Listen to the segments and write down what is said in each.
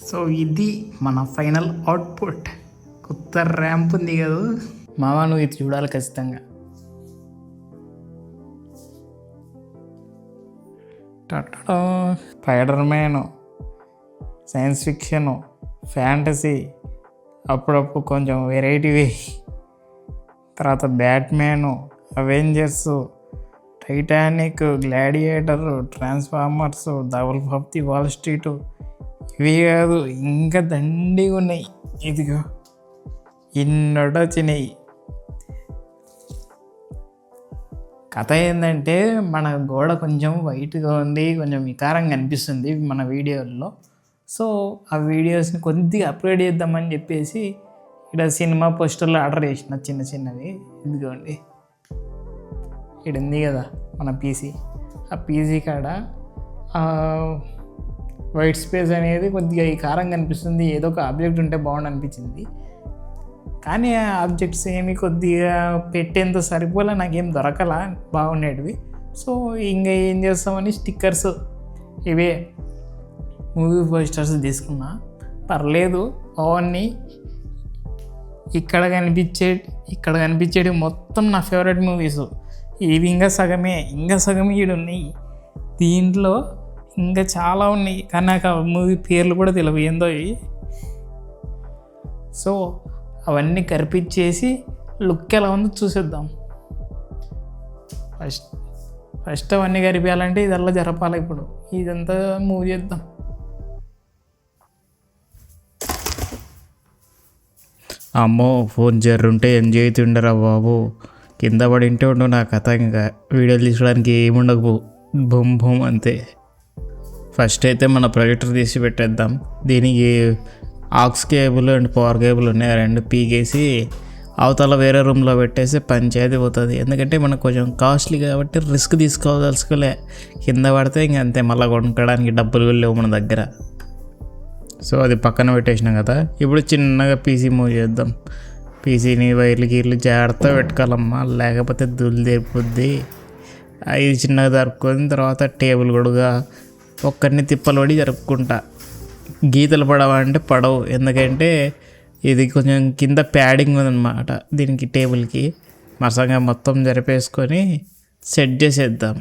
So ఇది మన final output. కొత్త ర్యాంప్ ఉంది కదా మావా, నువ్వు ఇది చూడాలి ఖచ్చితంగా. Spider Man, science fiction, fantasy, అప్పుడప్పుడు కొంచెం వెరైటీవి, తర్వాత Batman, Avengers, Titanic, Gladiator, Transformers, the Wolf of the Wall Street, ఇవి కాదు ఇంకా దండిగా ఉన్నాయి. ఇదిగో ఇన్నోటి వచ్చినాయి. కథ ఏంటంటే మన గోడ కొంచెం వైట్గా ఉంది, కొంచెం వికారంగా అనిపిస్తుంది మన వీడియోల్లో. సో ఆ వీడియోస్ని కొద్దిగా అప్లోడ్ చేద్దామని చెప్పేసి ఇక్కడ సినిమా పోస్టర్లు ఆర్డర్ చేసిన చిన్న చిన్నవి. ఇదిగోండి ఇక్కడ ఉంది కదా మన పీసీ. ఆ పీసీ కాడ వైట్ స్పేస్ అనేది కొద్దిగా వికారంగా అనిపిస్తుంది. ఏదో ఒక ఆబ్జెక్ట్ ఉంటే బాగుండు అనిపించింది, కానీ ఆ ఆబ్జెక్ట్స్ ఏమి కొద్దిగా పెట్టేంత సరిపోలే, నాకేం దొరకలా బాగుండేటివి. సో ఇంకా ఏం చేస్తామని స్టిక్కర్స్, ఇవే మూవీ పోస్టర్స్ తీసుకున్నా. పర్లేదు అవన్నీ ఇక్కడ కనిపించేవి మొత్తం నా ఫేవరెట్ మూవీస్. ఇవి ఇంకా సగమే ఈడు ఉన్నాయి. దీంట్లో ఇంకా చాలా ఉన్నాయి, కానీ నాకు ఆ మూవీ పేర్లు కూడా తెలియవు ఏందో ఇవి. సో అవన్నీ కరిపించేసి లుక్ ఎలా ఉందో చూసేద్దాం. ఫస్ట్ అవన్నీ కరిపించాలంటే ఇదల్లా జరపాలి. ఇప్పుడు ఇదంతా మూవ్ చేద్దాం. అమ్మో, ఫోన్ జర్రుంటే ఎంజాయ్ అవుతుండరా బాబు. కింద పడింటే ఉండు నా కథ. ఇంకా వీడియోలు తీసుకోవడానికి ఏముండకు, బొమ్ బొమ్ అంతే. ఫస్ట్ అయితే మన ప్రొజెక్టర్ తీసి పెట్టేద్దాం. దీనికి aux cable and power cable ఉన్నాయి, రెండు పీకేసి అవతల వేరే రూమ్లో పెట్టేసి పంచాయతీ పోతుంది. ఎందుకంటే మనకు కొంచెం కాస్ట్లీ కాబట్టి రిస్క్ తీసుకోదలుచుకోలే. కింద పడితే ఇంక అంతే, మళ్ళీ కొనుక్కోవడానికి డబ్బులు లేవు మన దగ్గర. సో అది పక్కన పెట్టేసినాం కదా. ఇప్పుడు చిన్నగా పీసీ మూవ్ చేద్దాం. పీసీని వైర్లు జాగ్రత్తగా పెట్టుకోవాలమ్మా, లేకపోతే దుల్లు తెరిపోద్ది. ఇది చిన్నగా జరుపుకొని తర్వాత టేబుల్ కూడా ఒక్కరిని తిప్పలు పడి జరుపుకుంటా. గీతలు పడవంటే పడవు, ఎందుకంటే ఇది కొంచెం కింద ప్యాడింగ్ ఉందన్నమాట దీనికి, టేబుల్కి. మరసంగా మొత్తం జరిపేసుకొని సెట్ చేసేద్దాం.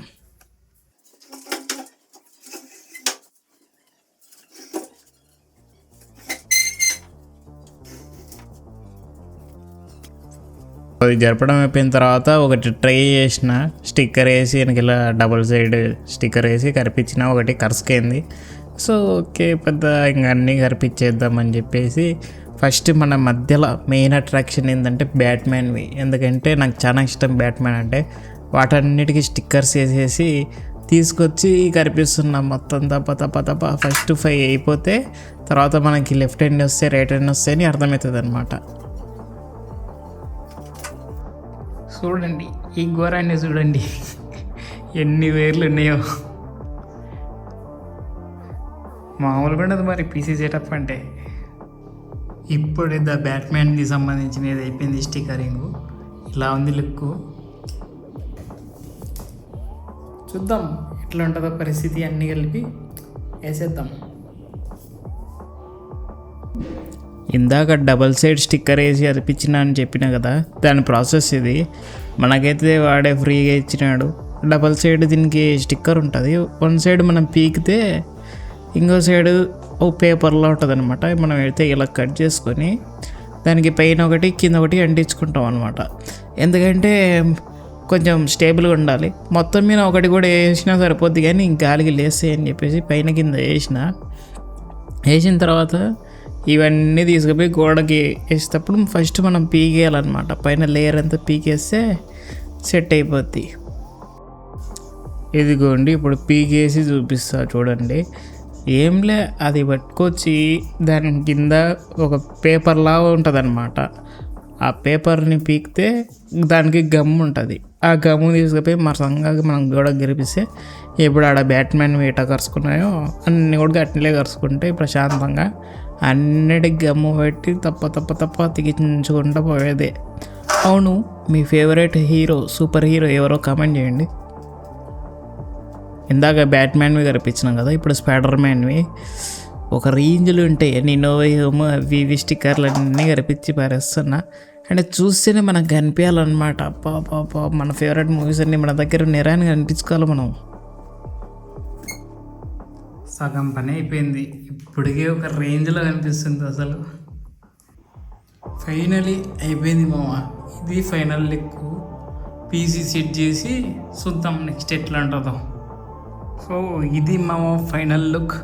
అది జరపడం అయిపోయిన తర్వాత ఒకటి ట్రై చేసిన, స్టిక్కర్ వేసి వెనక ఇలా డబుల్ సైడ్ స్టిక్కర్ వేసి కరిపించిన. ఒకటి కరుసుకైంది. సో ఓకే, పెద్ద ఇంకా అన్నీ కరిపించేద్దామని చెప్పేసి ఫస్ట్ మన మధ్యలో మెయిన్ అట్రాక్షన్ ఏంటంటే బ్యాట్మ్యాన్వి. ఎందుకంటే నాకు చాలా ఇష్టం బ్యాట్మ్యాన్ అంటే. వాటన్నిటికీ స్టిక్కర్స్ వేసేసి తీసుకొచ్చి కరిపిస్తున్నాం మొత్తం తప్ప. ఫస్ట్ 5 అయిపోతే తర్వాత మనకి లెఫ్ట్ హ్యాండ్ వస్తే రైట్ హ్యాండ్ వస్తే అని అర్థమవుతుంది అనమాట. చూడండి ఈ ఘోరాన్ని, చూడండి ఎన్ని వేర్లు ఉన్నాయో. మామూలుగా ఉండదు మరి పీసీ సెటప్ అంటే. ఇప్పుడే ద బ్యాట్మ్యాన్కి సంబంధించినది అయిపోయింది స్టిక్కరింగ్. ఇలా ఉంది లుక్. చూద్దాం ఎట్లా ఉంటుందో పరిస్థితి. అన్నీ కలిపి వేసేద్దాం. ఇందాక డబల్ సైడ్ స్టిక్కర్ వేసి అనిపించిన అని చెప్పిన కదా, దాని ప్రాసెస్ ఇది. మనకైతే వాడే ఫ్రీగా ఇచ్చినాడు డబల్ సైడ్. దీనికి స్టిక్కర్ ఉంటుంది. వన్ సైడ్ మనం పీకితే ఇంకో సైడ్ ఓ పేపర్లో ఉంటుంది అనమాట. మనం అయితే ఇలా కట్ చేసుకొని దానికి పైన ఒకటి కింద ఒకటి అంటించుకుంటాం అనమాట. ఎందుకంటే కొంచెం స్టేబుల్గా ఉండాలి. మొత్తం మీద ఒకటి కూడా వేసినా సరిపోద్ది, కానీ గాలికి లేస్తాయి అని చెప్పేసి పైన కింద వేసిన తర్వాత ఇవన్నీ తీసుకుపోయి గోడకి వేసేటప్పుడు ఫస్ట్ మనం పీకేయాలన్నమాట. పైన లేయర్ అంతా పీకేస్తే సెట్ అయిపోద్ది. ఇదిగోండి ఇప్పుడు పీకేసి చూపిస్తా చూడండి. ఏంలే, అది పట్టుకొచ్చి దాని కింద ఒక పేపర్ లాగా ఉంటుంది అనమాట. ఆ పేపర్ని పీకితే దానికి గమ్ ఉంటుంది. ఆ గమ్ము తీసుకుపోయి మరసంగా మనం గోడకు గెలిపిస్తే ఇప్పుడు ఆడ బ్యాట్మ్యాన్ ఎట్లా కరుచుకున్నాయో అన్నీ కూడా అట్లే కరుచుకుంటే ప్రశాంతంగా అన్నిటికి గమ్ము పెట్టి తప్ప తిగించుకుంటూ పోయేదే. అవును, మీ ఫేవరెట్ హీరో, సూపర్ హీరో ఎవరో కామెంట్ చేయండి. ఇందాక బ్యాట్మ్యాన్వి కనిపించినాం కదా, ఇప్పుడు స్పైడర్ మ్యాన్వి. ఒక రేంజ్లో ఉంటాయి నేను ఏమో అవి ఇవి స్టిక్కర్లు అన్నీ కనిపించి పారేస్తున్నా. అంటే చూస్తేనే మనకు కనిపించాలన్నమాట. అబ్బా మన ఫేవరెట్ మూవీస్ అన్నీ మన దగ్గర నిరాని కనిపించుకోవాలి మనం. సగం పని అయిపోయింది, ఇప్పటికే ఒక రేంజ్లో కనిపిస్తుంది అసలు. ఫైనలీ అయిపోయింది మామ. ఇది ఫైనల్ లుక్. పీసీ సెట్ చేసి చూద్దాం నెక్స్ట్ ఎట్లా ఉంటుందో. సో ఇది మామ ఫైనల్ లుక్.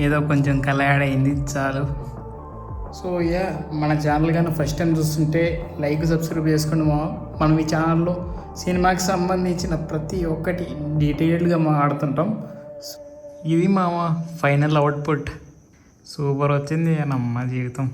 ఏదో కొంచెం కలర్ అయింది చాలు. సో మన ఛానల్ కానీ ఫస్ట్ టైం చూస్తుంటే లైక్ సబ్స్క్రైబ్ చేసుకోండి మామ. మనం ఈ ఛానల్లో సినిమాకి సంబంధించిన ప్రతి ఒక్కటి డీటెయిల్డ్గా మాట్లాడుతుంటాం. ఇది మామ ఫైనల్ అవుట్పుట్. సూపర్ వచ్చింది నమ్మ జీవితం.